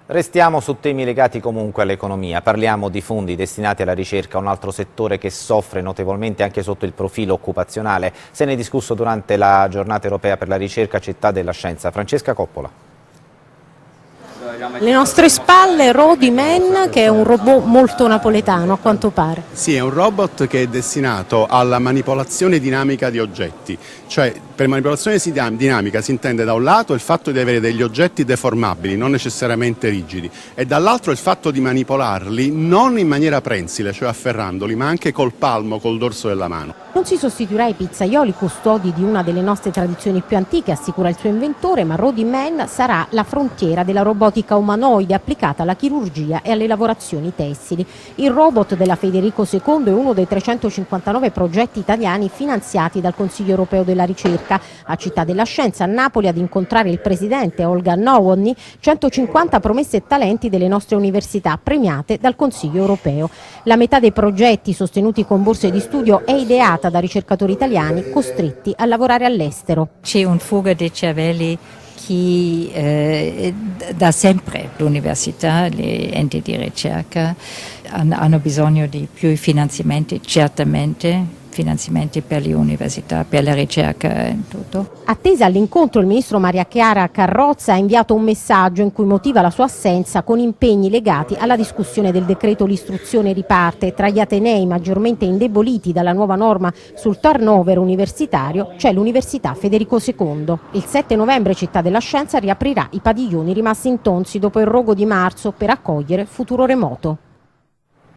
Restiamo su temi legati comunque all'economia, parliamo di fondi destinati alla ricerca, un altro settore che soffre notevolmente anche sotto il profilo occupazionale. Se ne è discusso durante la giornata europea per la ricerca Città della Scienza. Francesca Coppola. Le nostre spalle Rody Man, che è un robot molto napoletano a quanto pare. Sì, è un robot che è destinato alla manipolazione dinamica di oggetti, cioè per manipolazione dinamica si intende da un lato il fatto di avere degli oggetti deformabili, non necessariamente rigidi, e dall'altro il fatto di manipolarli non in maniera prensile, cioè afferrandoli, ma anche col palmo, col dorso della mano. Non si sostituirà ai pizzaioli, custodi di una delle nostre tradizioni più antiche, assicura il suo inventore, ma Rody Man sarà la frontiera della robotica umanoide applicata alla chirurgia e alle lavorazioni tessili. Il robot della Federico II è uno dei 359 progetti italiani finanziati dal Consiglio europeo della ricerca. A Città della Scienza, a Napoli, ad incontrare il presidente Olga Nowotny, 150 promesse e talenti delle nostre università premiate dal Consiglio europeo. La metà dei progetti sostenuti con borse di studio è ideata da ricercatori italiani costretti a lavorare all'estero. C'è un fuga dei cervelli che da sempre l'università, gli enti di ricerca hanno bisogno di più finanziamenti, certamente finanziamenti per le università, per la ricerca e tutto. Attesa all'incontro, il ministro Maria Chiara Carrozza ha inviato un messaggio in cui motiva la sua assenza con impegni legati alla discussione del decreto L'istruzione riparte. Tra gli atenei maggiormente indeboliti dalla nuova norma sul turnover universitario c'è l'Università Federico II. Il 7 novembre Città della Scienza riaprirà i padiglioni rimasti intonsi dopo il rogo di marzo per accogliere futuro remoto.